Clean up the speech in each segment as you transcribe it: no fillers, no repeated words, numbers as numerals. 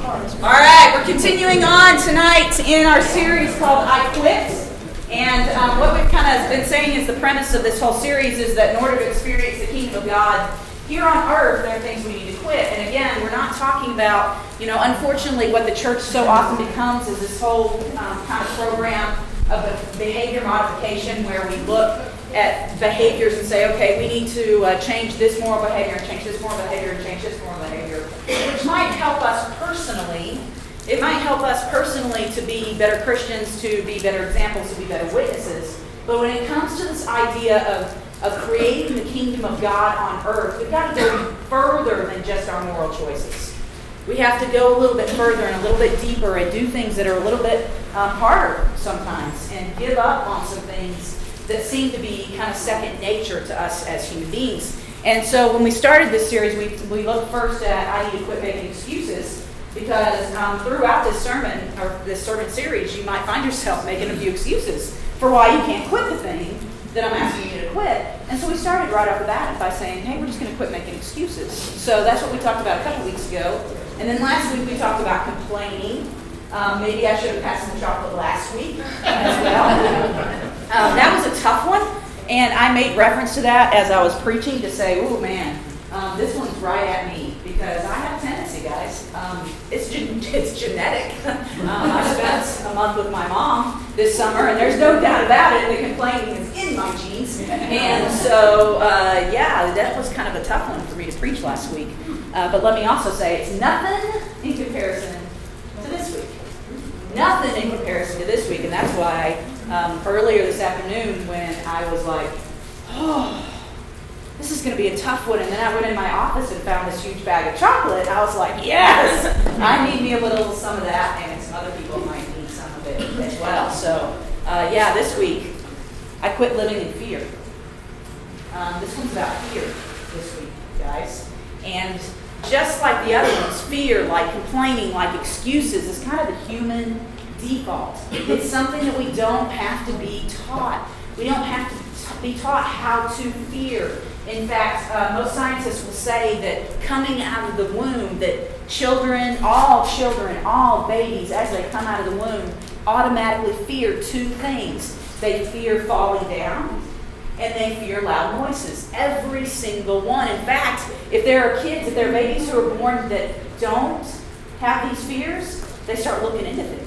All right, we're continuing on tonight in our series called I Quit. And what we've kind of been saying is the premise of this whole series is that in order to experience the kingdom of God here on earth, there are things we need to quit. And again, we're not talking about, unfortunately what the church so often becomes is this whole kind of program of behavior modification where we look at behaviors and say, okay, we need to change this moral behavior and change this moral behavior and change this moral behavior, which might help us personally. It might help us personally to be better Christians, to be better examples, to be better witnesses. But when it comes to this idea of creating the kingdom of God on earth, we've got to go further than just our moral choices. We have to go a little bit further and a little bit deeper and do things that are a little bit harder sometimes and give up on some things that seem to be kind of second nature to us as human beings. And so when we started this series, we looked first at I need to quit making excuses, because throughout this sermon or this sermon series, you might find yourself making a few excuses for why you can't quit the thing that I'm asking you to quit. And so we started right off the bat by saying, hey, we're just going to quit making excuses. So that's what we talked about a couple weeks ago. And then last week we talked about complaining. Maybe I should have passed some chocolate last week as well. That was a tough one, and I made reference to that as I was preaching to say, oh man, this one's right at me, because I have a tendency, guys. It's genetic. I spent a month with my mom this summer, and there's no doubt about it, the complaining is in my genes. And so, that was kind of a tough one for me to preach last week. But let me also say, it's nothing in comparison to this week. Nothing in comparison to this week, and that's why earlier this afternoon when I was like, oh, this is going to be a tough one, and then I went in my office and found this huge bag of chocolate, I was like, yes, I need me a little some of that, and some other people might need some of it as well. So, this week, I quit living in fear. This one's about fear this week, guys. And just like the other ones, fear, like complaining, like excuses, is kind of the human default. It's something that we don't have to be taught. We don't have to be taught how to fear. In fact, most scientists will say that coming out of the womb, that all babies, as they come out of the womb, automatically fear two things. They fear falling down, and they fear loud noises. Every single one. In fact, if there are there are babies who are born that don't have these fears, they start looking into things.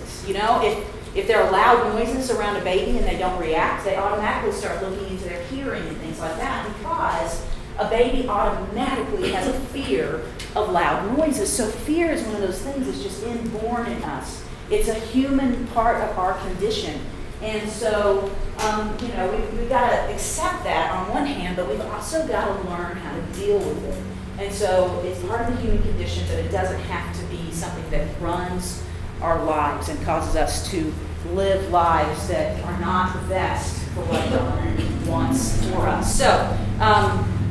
If there are loud noises around a baby and they don't react, they automatically start looking into their hearing and things like that, because a baby automatically has a fear of loud noises. So fear is one of those things that's just inborn in us. It's a human part of our condition. And so, we've got to accept that on one hand, but we've also got to learn how to deal with it. And so it's part of the human condition, but it doesn't have to be something that runs our lives and causes us to live lives that are not the best for what God wants for us. So,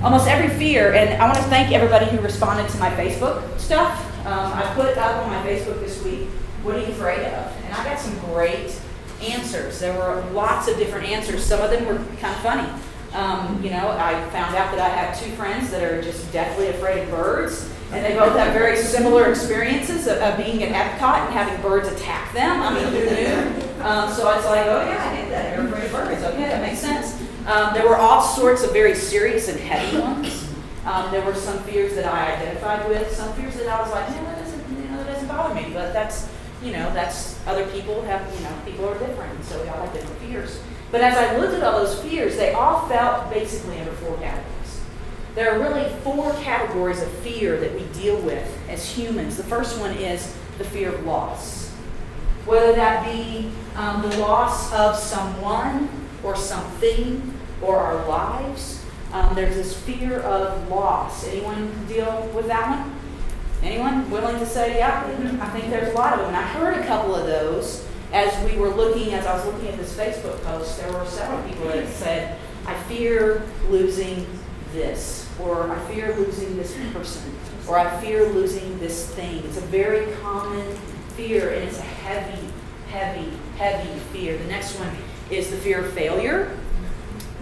almost every fear, and I want to thank everybody who responded to my Facebook stuff. I put up on my Facebook this week, what are you afraid of? And I got some great answers. There were lots of different answers. Some of them were kind of funny. I found out that I have two friends that are just deathly afraid of birds, and they both have very similar experiences of being at Epcot and having birds attack them. I mean, who knew? So I was like, oh yeah, I get that. You're afraid of birds. Okay, that makes sense. There were all sorts of very serious and heavy ones. There were some fears that I identified with, some fears that I was like, that doesn't bother me, but that's other people have, people are different, and so we all have different fears. But as I looked at all those fears, they all fell basically under four categories. There are really four categories of fear that we deal with as humans. The first one is the fear of loss. Whether that be the loss of someone or something or our lives, there's this fear of loss. Anyone deal with that one? Anyone willing to say, yeah, I think there's a lot of them. And I heard a couple of those as I was looking at this Facebook post. There were several people that said, I fear losing this, or I fear losing this person, or I fear losing this thing. It's a very common fear, and it's a heavy, heavy, heavy fear. The next one is the fear of failure.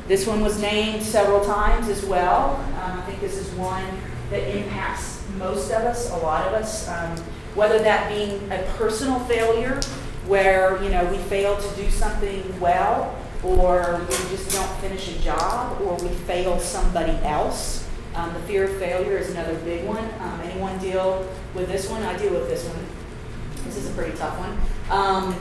This one was named several times as well. I think this is one that impacts most of us, a lot of us. whether that being a personal failure where, we fail to do something well, or we just don't finish a job, or we fail somebody else. The fear of failure is another big one. Anyone deal with this one? I deal with this one. This is a pretty tough one.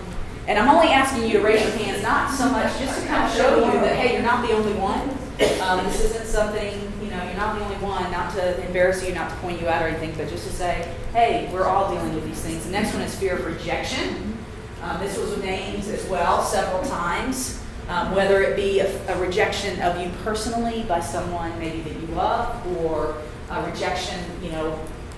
And I'm only asking you to raise your hands, not so much just to kind of show you that, hey, you're not the only one. This isn't something, you're not the only one, not to embarrass you, not to point you out or anything, but just to say, hey, we're all dealing with these things. The next one is fear of rejection. This was named as well several times. Whether it be a rejection of you personally by someone maybe that you love, or a rejection,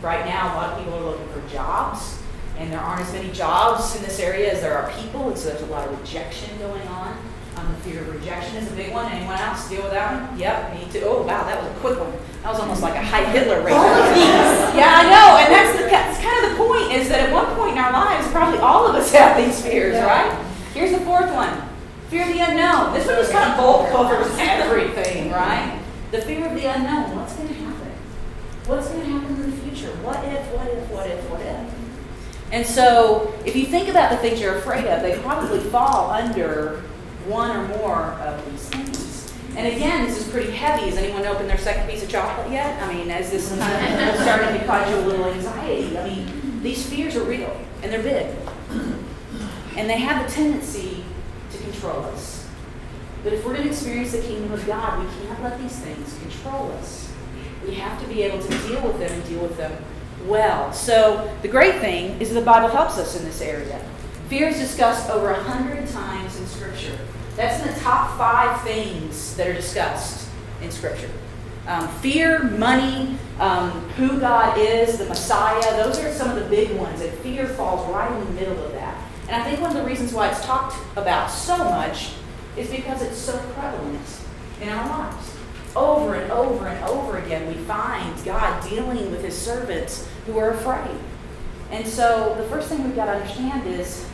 right now a lot of people are looking for jobs, and there aren't as many jobs in this area as there are people, and so there's a lot of rejection going on. The fear of rejection is a big one. Anyone else deal with that one? Yep, me too. Oh, wow, that was a quick one. That was almost like a Heil Hitler rate. Yeah, I know, and that's kind of the point, is that at one point in our lives, probably all of us have these fears, right? Here's the fourth one. Fear of the unknown. This one just kind of bulk covers everything, right? The fear of the unknown. What's going to happen? What's going to happen in the future? What if? And so, if you think about the things you're afraid of, they probably fall under one or more of these things. And again, this is pretty heavy. Has anyone opened their second piece of chocolate yet? I mean, as this is kind of starting to cause you a little anxiety. I mean, these fears are real, and they're big. And they have the tendency to control us. But if we're going to experience the kingdom of God, we can't let these things control us. We have to be able to deal with them and deal with them well. So the great thing is the Bible helps us in this area. Fear is discussed over 100 times in Scripture. That's in the top 5 things that are discussed in Scripture. Fear, money, who God is, the Messiah, those are some of the big ones, and fear falls right in the middle of that. And I think one of the reasons why it's talked about so much is because it's so prevalent in our lives. Over and over and over again, we find God dealing with his servants who are afraid. And so the first thing we've got to understand is,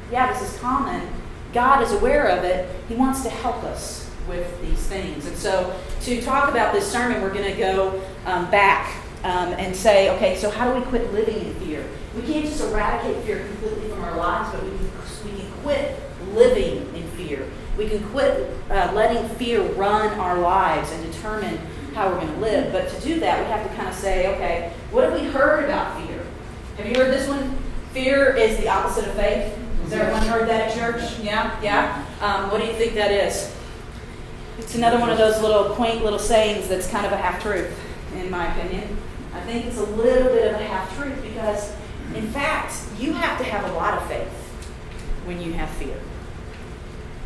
this is common. God is aware of it. He wants to help us with these things. And so to talk about this sermon, we're going to go back and say, okay, so how do we quit living in fear? We can't just eradicate fear completely from our lives, but we can quit living in fear. We can quit letting fear run our lives and determine how we're going to live. But to do that, we have to kind of say, okay, what have we heard about fear? Have you heard this one? Fear is the opposite of faith. Has everyone heard that at church? Yeah? What do you think that is? It's another one of those little quaint little sayings that's kind of a half-truth, in my opinion. I think it's a little bit of a half-truth because, in fact, you have to have a lot of faith when you have fear.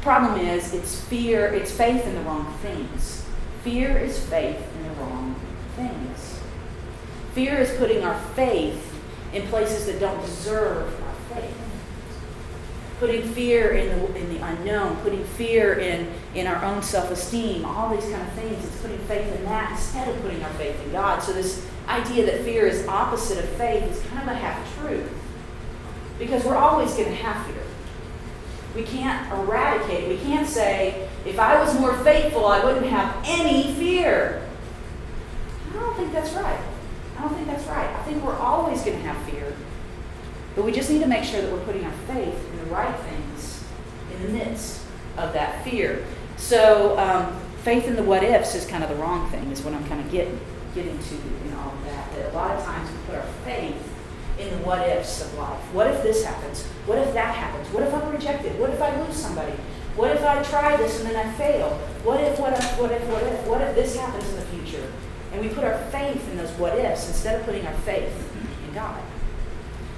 Problem is, it's faith in the wrong things. Fear is faith in the wrong things. Fear is putting our faith in places that don't deserve our faith. Putting fear in the unknown, putting fear in our own self-esteem, all these kind of things. It's putting faith in that instead of putting our faith in God. So this idea that fear is opposite of faith is kind of a half-truth. Because we're always going to have fear. We can't eradicate it. We can't say, if I was more faithful, I wouldn't have any fear. I don't think that's right. I think we're always going to have fear. But we just need to make sure that we're putting our faith in the right things in the midst of that fear. So faith in the what-ifs is kind of the wrong thing, is what I'm kind of getting to in all of that. That a lot of times we put our faith in the what-ifs of life. What if this happens? What if that happens? What if I'm rejected? What if I lose somebody? What if I try this and then I fail? What if this happens in the future? And we put our faith in those what-ifs instead of putting our faith in God.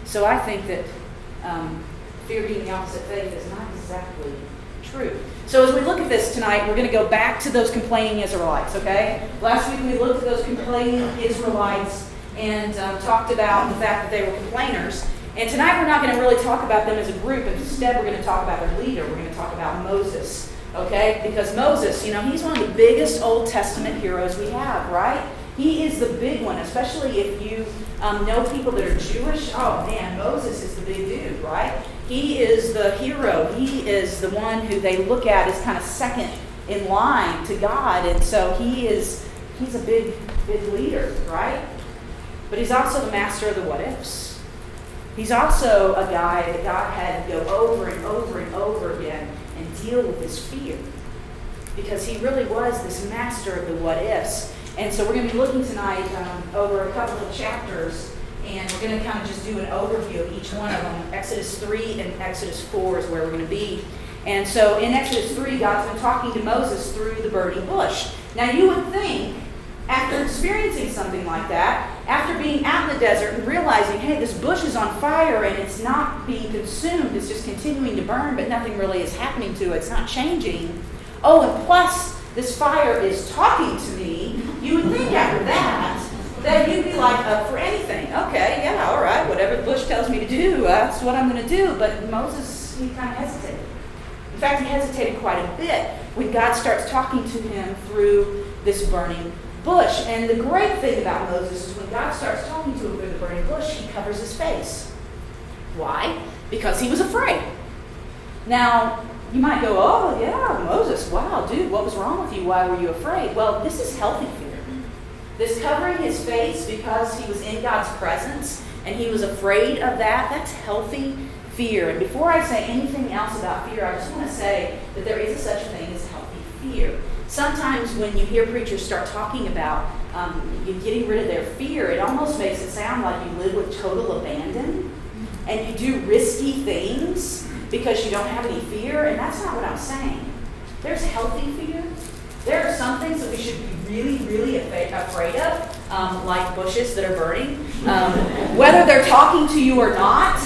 So I think that fear being the opposite of faith is not exactly true. So as we look at this tonight, we're going to go back to those complaining Israelites, okay? Last week we looked at those complaining Israelites and talked about the fact that they were complainers. And tonight we're not going to really talk about them as a group. Instead, we're going to talk about their leader. We're going to talk about Moses, okay? Because Moses, he's one of the biggest Old Testament heroes we have, right? He is the big one, especially if you know people that are Jewish. Oh, man, Moses is the big dude, right? He is the hero. He is the one who they look at as kind of second in line to God. And so he's a big leader, right? But he's also the master of the what-ifs. He's also a guy that God had to go over and over and over again and deal with his fear, because he really was this master of the what ifs. And so we're going to be looking tonight over a couple of chapters, and we're going to kind of just do an overview of each one of them. Exodus 3 and Exodus 4 is where we're going to be. And so in Exodus 3, God's been talking to Moses through the burning bush. Now you would think, after experiencing something like that, after being out in the desert and realizing, hey, this bush is on fire and it's not being consumed, it's just continuing to burn, but nothing really is happening to it, it's not changing. Oh, and plus, this fire is talking to me. You would think after that you'd be like, for anything. Okay, yeah, all right, whatever the bush tells me to do, that's what I'm going to do. But Moses, he kind of hesitated. In fact, he hesitated quite a bit when God starts talking to him through this burning bush. And the great thing about Moses is when God starts talking to him through the burning bush, he covers his face. Why? Because he was afraid. Now, you might go, oh, yeah, Moses, wow, dude, what was wrong with you? Why were you afraid? Well, this is healthy fear. This covering his face because he was in God's presence and he was afraid of that, that's healthy fear. And before I say anything else about fear, I just want to say that there is such a thing as healthy fear. Sometimes when you hear preachers start talking about you getting rid of their fear, it almost makes it sound like you live with total abandon and you do risky things because you don't have any fear, and that's not what I'm saying. There's healthy fear. There are some things that we should be really, really afraid of, like bushes that are burning, whether they're talking to you or not.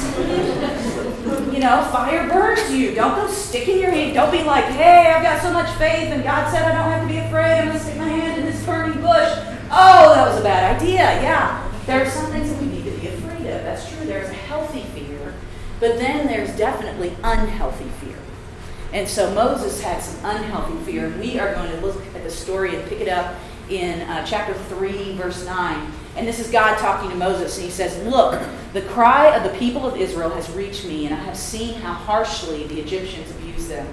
You know, fire burns you. Don't go sticking your hand. Don't be like, hey, I've got so much faith, and God said I don't have to be afraid. I'm going to stick my hand in this burning bush. Oh, that was a bad idea. Yeah, there are some things that we need to be afraid of. That's true. There's a healthy fear, but then there's definitely unhealthy fear. And so Moses had some unhealthy fear, and we are going to look at the story and pick it up in chapter 3, verse 9. And this is God talking to Moses, and he says, look, the cry of the people of Israel has reached me, and I have seen how harshly the Egyptians abuse them.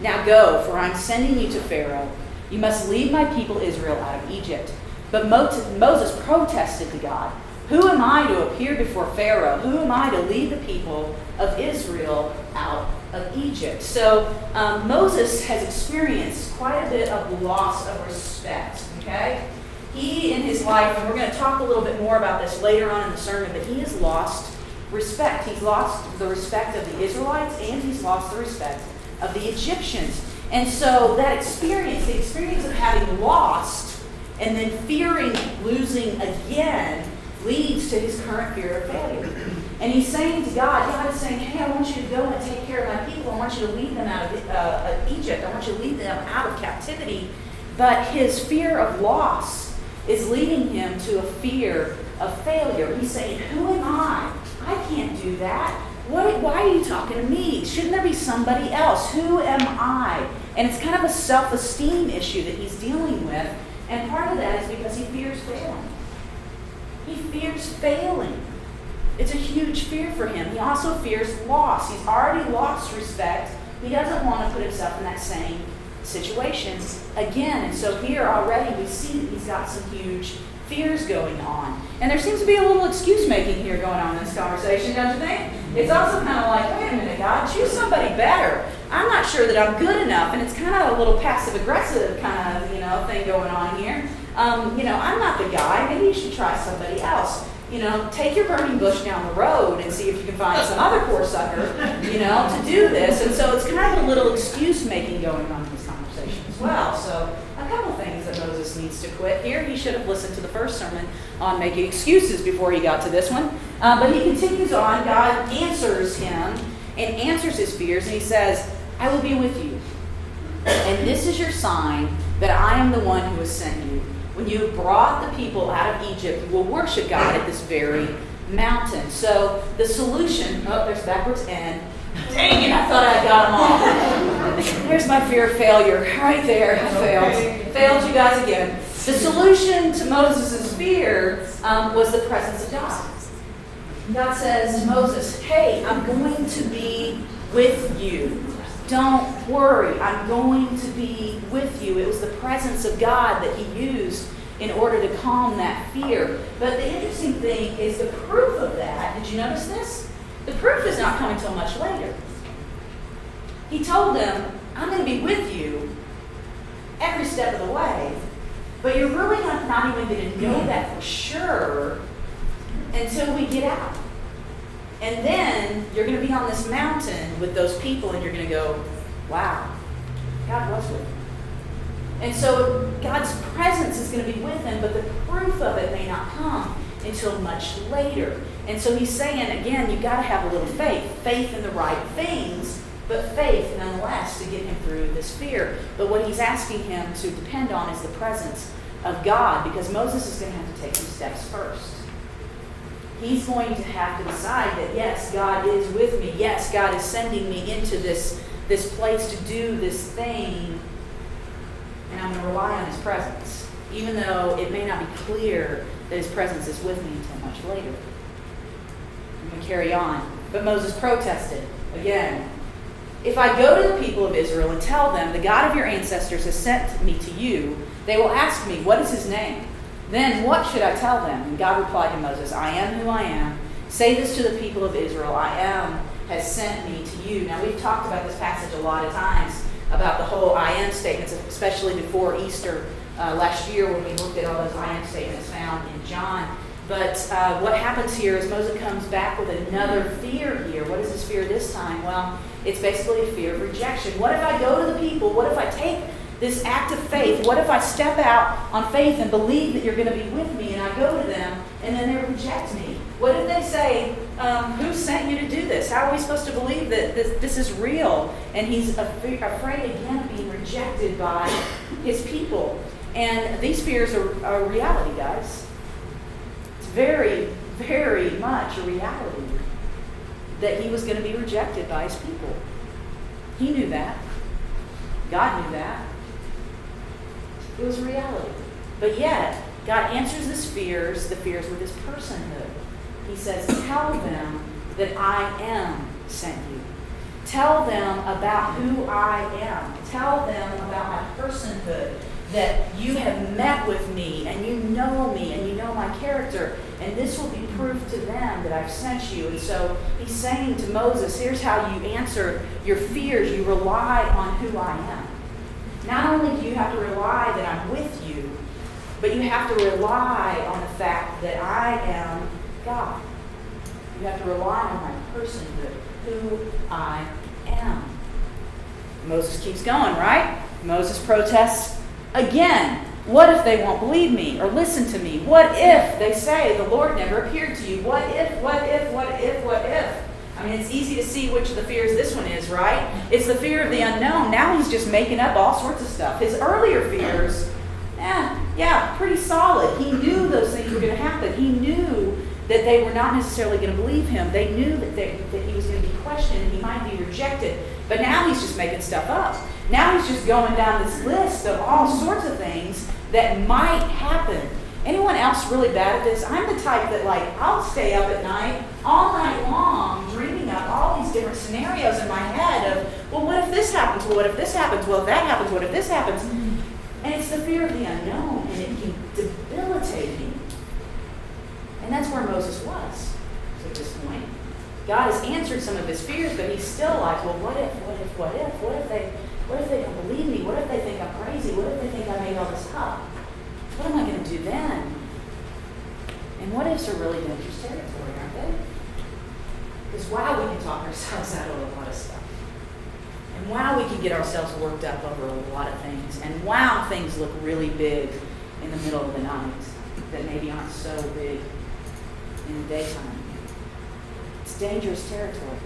Now go, for I'm sending you to Pharaoh. You must lead my people Israel out of Egypt. But Moses protested to God, who am I to appear before Pharaoh? Who am I to lead the people of Israel out of Egypt? So Moses has experienced quite a bit of loss of respect, okay? He, in his life, and we're going to talk a little bit more about this later on in the sermon, but he has lost respect. He's lost the respect of the Israelites, and he's lost the respect of the Egyptians. And so that experience, the experience of having lost and then fearing losing again, leads to his current fear of failure. And he's saying to God is saying, hey, I want you to go and take care of my people. I want you to lead them out of Egypt. I want you to lead them out of captivity. But his fear of loss is leading him to a fear of failure. He's saying, who am I? I can't do that. Why are you talking to me? Shouldn't there be somebody else? Who am I? And it's kind of a self-esteem issue that he's dealing with. And part of that is because he fears failing. He fears failing. It's a huge fear for him. He also fears loss. He's already lost respect. He doesn't want to put himself in that same situation again. And so here already we see that he's got some huge fears going on. And there seems to be a little excuse making here going on in this conversation, don't you think? It's also kind of like, wait a minute, God, choose somebody better. I'm not sure that I'm good enough. And it's kind of a little passive-aggressive kind of, thing going on here. I'm not the guy. Maybe you should try somebody else. Take your burning bush down the road and see if you can find some other poor sucker, to do this. And so it's kind of a little excuse-making going on in this conversation as well. So a couple things that Moses needs to quit here. He should have listened to the first sermon on making excuses before he got to this one. But he continues on. God answers him and answers his fears, and he says, I will be with you. And this is your sign that I am the one who has sent you. When you have brought the people out of Egypt, you will worship God at this very mountain. So the solution, there's backwards N. Dang it, I thought I got them all. There's my fear of failure right there. I failed. Failed you guys again. The solution to Moses' fear was the presence of God. God says to Moses, hey, I'm going to be with you. Don't worry, I'm going to be with you. It was the presence of God that he used in order to calm that fear. But the interesting thing is the proof of that, did you notice this? The proof is not coming until much later. He told them, I'm going to be with you every step of the way, but you're really not even going to know that for sure until we get out. And then you're going to be on this mountain with those people and you're going to go, wow, God was with me. And so God's presence is going to be with them, but the proof of it may not come until much later. And so he's saying, again, you've got to have a little faith. Faith in the right things, but faith nonetheless to get him through this fear. But what he's asking him to depend on is the presence of God, because Moses is going to have to take some steps first. He's going to have to decide that, yes, God is with me. Yes, God is sending me into this place to do this thing. And I'm going to rely on his presence, even though it may not be clear that his presence is with me until much later. I'm going to carry on. But Moses protested again. If I go to the people of Israel and tell them, the God of your ancestors has sent me to you, they will ask me, what is his name? Then what should I tell them? And God replied to Moses, I am who I am. Say this to the people of Israel, I am has sent me to you. Now, we've talked about this passage a lot of times, about the whole I am statements, especially before Easter last year when we looked at all those I am statements found in John. But what happens here is Moses comes back with another fear here. What is his fear this time? Well, it's basically a fear of rejection. What if I go to the people? What if I take this act of faith? What if I step out on faith and believe that you're going to be with me, and I go to them and then they reject me? What if they say, who sent you to do this? How are we supposed to believe that this is real? And he's afraid again of being rejected by his people. And these fears are a reality, guys. It's very, very much a reality that he was going to be rejected by his people. He knew that. God knew that. It was a reality. But yet, God answers the fears with his personhood. He says, tell them that I am sent you. Tell them about who I am. Tell them about my personhood, that you have met with me and you know my character, and this will be proof to them that I've sent you. And so he's saying to Moses, here's how you answer your fears. You rely on who I am. Not only do you have to rely that I'm with you, but you have to rely on the fact that I am God. You have to rely on my personhood, who I am. Moses keeps going, right? Moses protests again. What if they won't believe me or listen to me? What if they say the Lord never appeared to you? What if? I mean, it's easy to see which of the fears this one is, right? It's the fear of the unknown. Now he's just making up all sorts of stuff. His earlier fears, pretty solid. He knew those things were going to happen. He knew that they were not necessarily going to believe him. They knew that he was going to be questioned and he might be rejected. But now he's just making stuff up. Now he's just going down this list of all sorts of things that might happen. Anyone else really bad at this? I'm the type that, I'll stay up at night, all night long, dreaming up all these different scenarios in my head of, well, what if this happens? Well, what if this happens? Well, if that happens, what if this happens? And it's the fear of the unknown, and it can debilitate me. And that's where Moses was at this point. God has answered some of his fears, but he's still like, well, what if? What if they don't believe me? What if they think I'm crazy? What if they think I made all this up? What am I going to do then? And what ifs are really dangerous territory, aren't they? Because wow, we can talk ourselves out of a lot of stuff. And wow, we can get ourselves worked up over a lot of things. And wow, things look really big in the middle of the night that maybe aren't so big in the daytime. It's dangerous territory,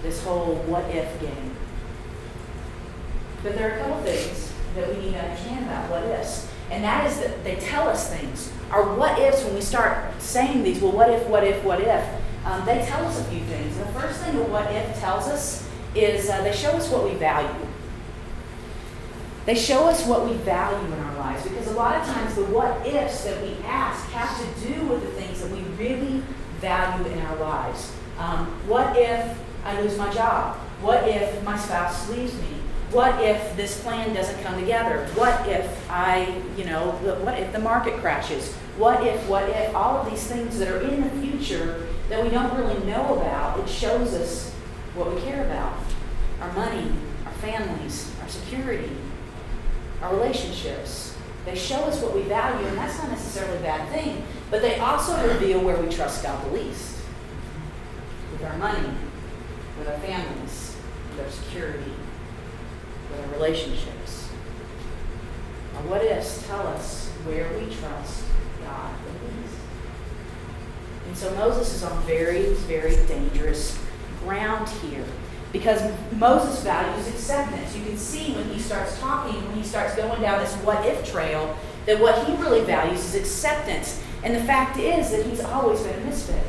this whole what if game. But there are a couple things that we need to understand about what ifs. And that is that they tell us things. Our what ifs, when we start saying these, well, what if, they tell us a few things. And the first thing a what if tells us is they show us what we value. They show us what we value in our lives, because a lot of times the what ifs that we ask have to do with the things that we really value in our lives. What if I lose my job? What if my spouse leaves me? What if this plan doesn't come together? What if what if the market crashes? What if, all of these things that are in the future that we don't really know about, it shows us what we care about. Our money, our families, our security, our relationships. They show us what we value, and that's not necessarily a bad thing, but they also reveal where we trust God the least. With our money, with our families, with our security, with our relationships. Our what ifs tell us where we trust God the least. And so Moses is on very, very dangerous ground here, because Moses values acceptance. You can see when he starts talking, when he starts going down this what-if trail, that what he really values is acceptance. And the fact is that he's always been a misfit.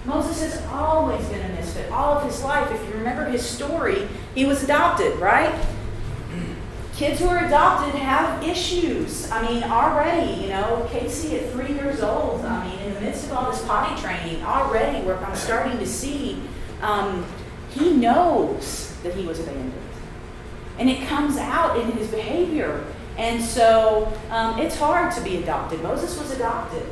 Moses has always been a misfit all of his life. If you remember his story, he was adopted, right? Kids who are adopted have issues. I mean, already, Casey at 3 years old, in the midst of all this potty training, already I'm starting to see he knows that he was abandoned. And it comes out in his behavior. And so it's hard to be adopted. Moses was adopted.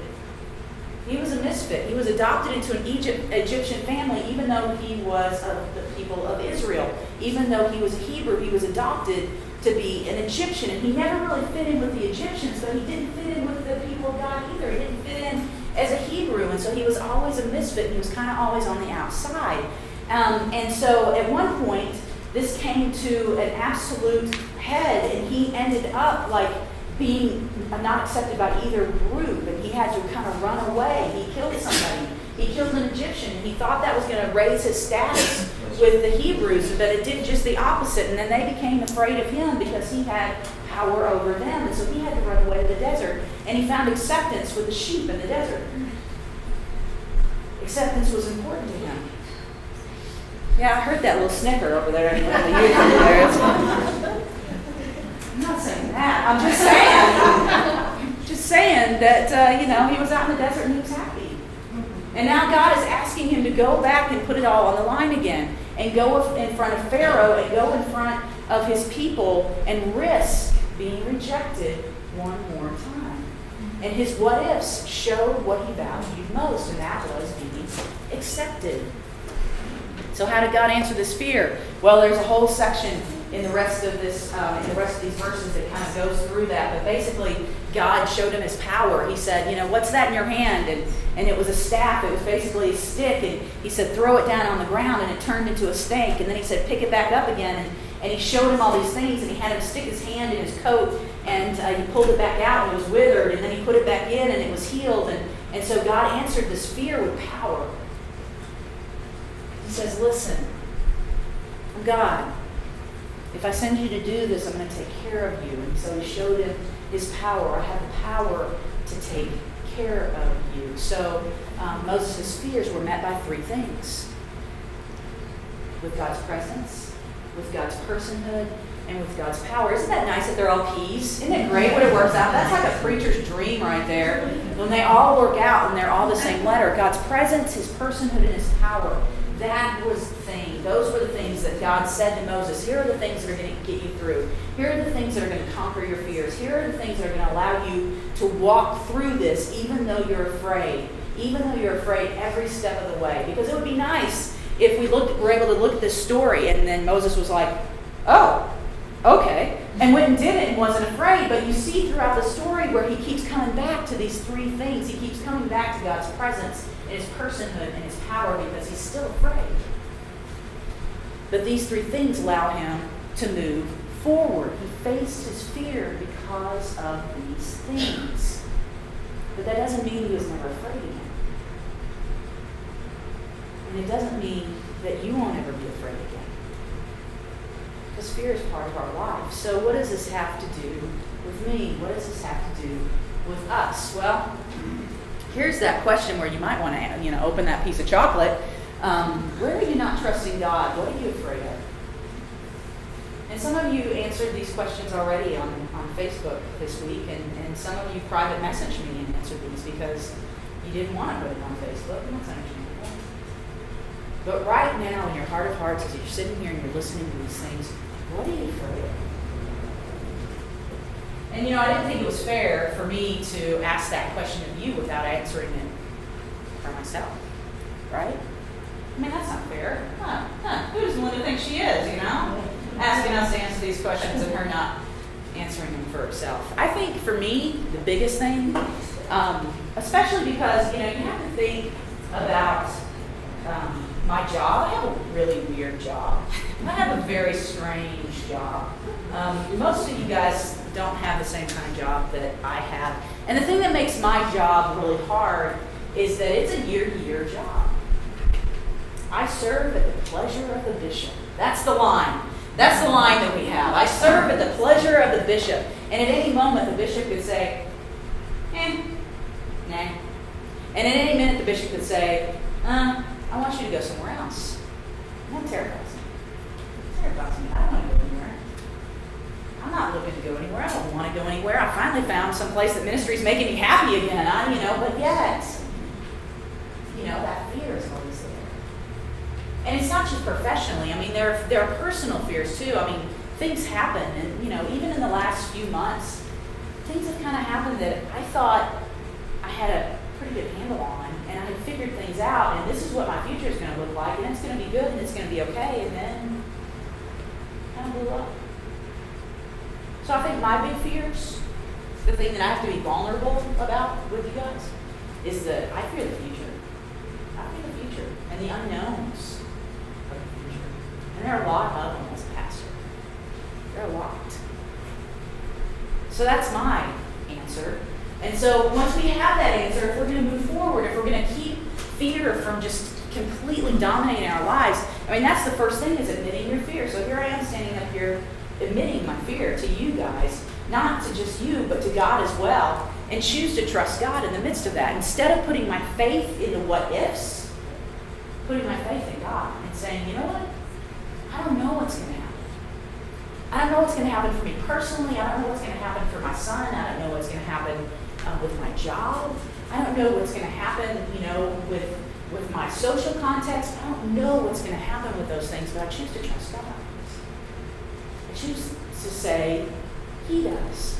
He was a misfit. He was adopted into an Egyptian family, even though he was of the people of Israel. Even though he was a Hebrew, he was adopted to be an Egyptian. And he never really fit in with the Egyptians, but he didn't fit in with the people of God either. He didn't fit in as a Hebrew. And so he was always a misfit. He was kind of always on the outside. And so at one point, this came to an absolute head, and he ended up being not accepted by either group, and he had to kind of run away. He killed somebody. He killed an Egyptian. He thought that was going to raise his status with the Hebrews, but it did just the opposite. And then they became afraid of him because he had power over them, and so he had to run away to the desert. And he found acceptance with the sheep in the desert. Acceptance was important to him. Yeah, I heard that little snicker over there. I'm not saying that. I'm just saying that, he was out in the desert and he was happy. And now God is asking him to go back and put it all on the line again, and go in front of Pharaoh and go in front of his people and risk being rejected one more time. And his what-ifs showed what he valued most, and that was being accepted. So how did God answer this fear? Well, there's a whole section in the rest of these verses that kind of goes through that. But basically, God showed him his power. He said, what's that in your hand? And it was a staff. It was basically a stick. And he said, throw it down on the ground, and it turned into a snake. And then he said, pick it back up again. And he showed him all these things, and he had him stick his hand in his coat, and he pulled it back out, and it was withered. And then he put it back in, and it was healed. And so God answered this fear with power. He says, listen, I'm God. If I send you to do this, I'm going to take care of you. And so he showed him his power. I have the power to take care of you. So Moses' fears were met by three things. With God's presence, with God's personhood, and with God's power. Isn't that nice that they're all keys? Isn't it great when it works out? That's like a preacher's dream right there. When they all work out and they're all the same letter. God's presence, his personhood, and his power. That was the thing. Those were the things that God said to Moses. Here are the things that are going to get you through. Here are the things that are going to conquer your fears. Here are the things that are going to allow you to walk through this even though you're afraid. Even though you're afraid every step of the way. Because it would be nice if we were able to look at this story and then Moses was like, oh, okay. And went and did it and wasn't afraid. But you see throughout the story where he keeps coming back to these three things. He keeps coming back to God's presence, his personhood, and his power, because he's still afraid. But these three things allow him to move forward. He faced his fear because of these things. But that doesn't mean he was never afraid again. And it doesn't mean that you won't ever be afraid again. Because fear is part of our life. So what does this have to do with me? What does this have to do with us? Well, here's that question where you might want to, open that piece of chocolate. Where are you not trusting God? What are you afraid of? And some of you answered these questions already on Facebook this week, and some of you private messaged me and answered these because you didn't want to put it on Facebook. You don't send it to people. But right now, in your heart of hearts, as you're sitting here and you're listening to these things, what are you afraid of? And I didn't think it was fair for me to ask that question of you without answering it for myself. Right? I mean, that's not fair. Who does Melinda think she is, Asking us to answer these questions and her not answering them for herself. I think for me, the biggest thing, especially because, you have to think about my job. I have a really weird job. I have a very strange job. Most of you guys don't have the same kind of job that I have. And the thing that makes my job really hard is that it's a year-to-year job. I serve at the pleasure of the bishop. That's the line. That's the line that we have. I serve at the pleasure of the bishop. And at any moment, the bishop could say, nah. And at any minute, the bishop could say, I want you to go somewhere else. And that terrifies me. It terrifies me. I don't want to go anywhere. I'm not looking to go anywhere. I don't want to go anywhere. I finally found some place that ministry is making me happy again. But yet, that fear is always there. And it's not just professionally. I mean, there are personal fears too. I mean, things happen. And, even in the last few months, things have kind of happened that I thought I had a pretty good handle on. And I had figured things out. And this is what my future is going to look like. And it's going to be good. And it's going to be okay. And then kind of blew up. So I think my big fears, the thing that I have to be vulnerable about with you guys, is that I fear the future. I fear the future and the unknowns of the future. And there are a lot of them as a pastor. There are a lot. So that's my answer. And so once we have that answer, if we're going to move forward, if we're going to keep fear from just completely dominating our lives, that's the first thing, is admitting your fear. So here I am standing up here admitting my fear to you guys, not to just you, but to God as well, and choose to trust God in the midst of that. Instead of putting my faith in the what ifs, putting my faith in God and saying, you know what? I don't know what's going to happen. I don't know what's going to happen for me personally. I don't know what's going to happen for my son. I don't know what's going to happen with my job. I don't know what's going to happen, with my social context. I don't know what's going to happen with those things, but I choose to trust God. I choose to say, He does.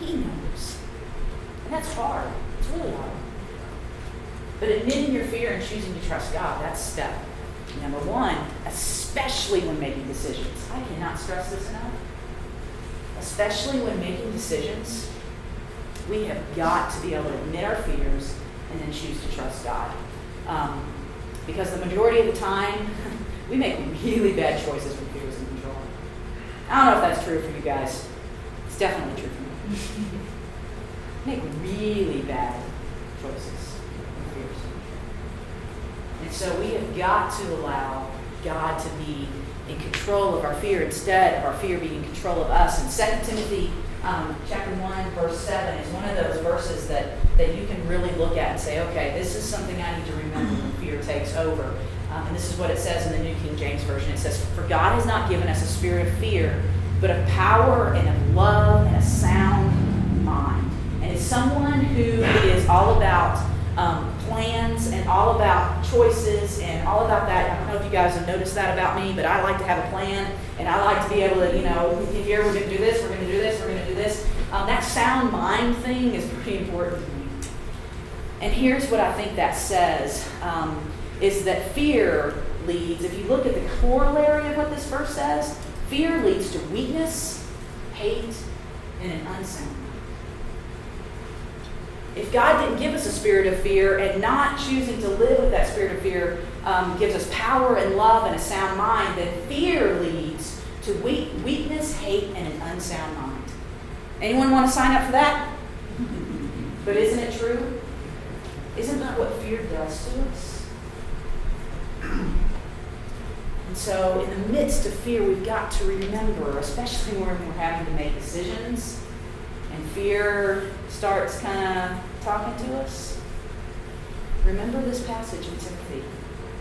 He knows. And that's hard. It's really hard. But admitting your fear and choosing to trust God, that's step number one, especially when making decisions. I cannot stress this enough. Especially when making decisions, we have got to be able to admit our fears and then choose to trust God. Because the majority of the time, we make really bad choices when fear is in control. I don't know if that's true for you guys. It's definitely true for me. Make really bad choices when fear is in control. And so we have got to allow God to be in control of our fear instead of our fear being in control of us. And 2 Timothy chapter 1, verse 7 is one of those verses that you can really look at and say, okay, this is something I need to remember when fear takes over. And this is what it says in the New King James Version. It says, "For God has not given us a spirit of fear, but of power and of love and a sound mind." And as someone who is all about plans and all about choices and all about that, I don't know if you guys have noticed that about me, but I like to have a plan, and I like to be able to, here we're going to do this, we're going to do this, we're going to do this. That sound mind thing is pretty important to me. And here's what I think that says, is that fear leads, if you look at the corollary of what this verse says, fear leads to weakness, hate, and an unsound mind. If God didn't give us a spirit of fear, and not choosing to live with that spirit of fear gives us power and love and a sound mind, then fear leads to weakness, hate, and an unsound mind. Anyone want to sign up for that? But isn't it true? Isn't that what fear does to us? And so in the midst of fear, we've got to remember, especially when we're having to make decisions, and fear starts kind of talking to us, remember this passage in Timothy.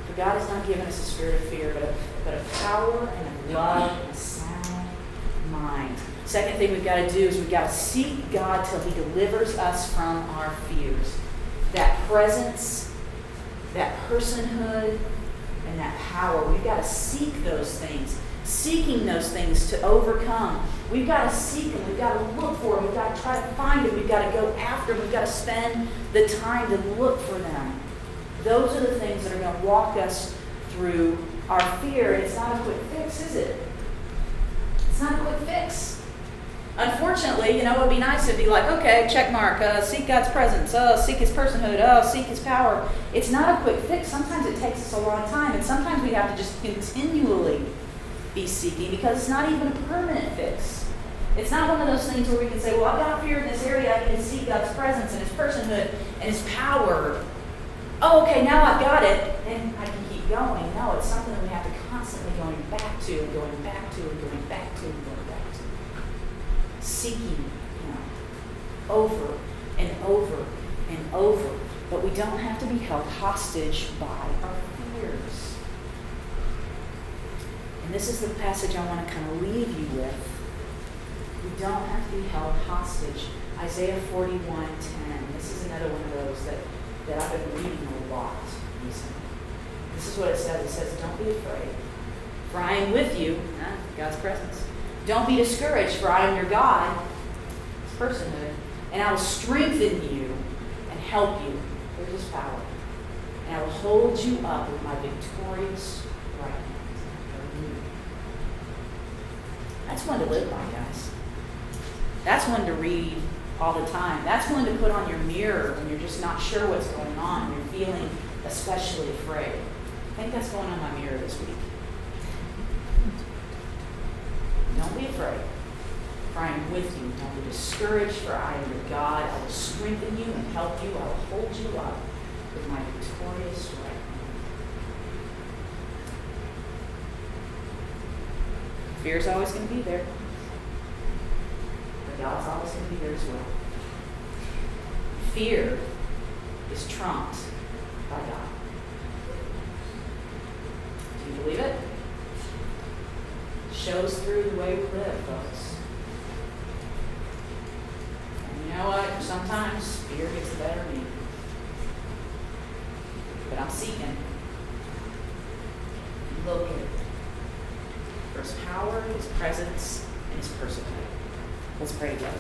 For God has not given us a spirit of fear, but of power and of love and a sound mind. Second thing we've got to do is we've got to seek God till He delivers us from our fears. That presence, that personhood, and that power. We've got to seek those things. Seeking those things to overcome. We've got to seek them. We've got to look for them. We've got to try to find them. We've got to go after them. We've got to spend the time to look for them. Those are the things that are going to walk us through our fear. And it's not a quick fix, is it? It's not a quick fix. Unfortunately, it would be nice to be like, okay, check mark, seek God's presence, seek His personhood, seek His power. It's not a quick fix. Sometimes it takes us a long time, and sometimes we have to just continually be seeking because it's not even a permanent fix. It's not one of those things where we can say, well, I've got fear in this area, I need to seek God's presence and His personhood and His power. Oh, okay, now I've got it, and I can keep going. No, it's something that we have to constantly going back to and going back to and going back to and going back to. Seeking over and over and over. But we don't have to be held hostage by our fears. And this is the passage I want to kind of leave you with. We don't have to be held hostage. Isaiah 41:10. This is another one of those that I've been reading a lot recently. This is what it says. It says, don't be afraid, for I am with you. God's presence. Don't be discouraged, for I am your God, His personhood, and I will strengthen you and help you. There's His power. And I will hold you up with my victorious right hand. That's one to live by, guys. That's one to read all the time. That's one to put on your mirror when you're just not sure what's going on. You're feeling especially afraid. I think that's going on my mirror this week. Don't be afraid, for I am with you. Don't be discouraged, for I am your God. I will strengthen you and help you. I will hold you up with my victorious right hand. Fear is always going to be there. But God's always going to be there as well. Fear is trumped by God. Do you believe it? Shows through the way we live, folks. And you know what? Sometimes fear gets the better of me. But I'm seeking. Located. For His power, His presence, and His personhood. Let's pray together.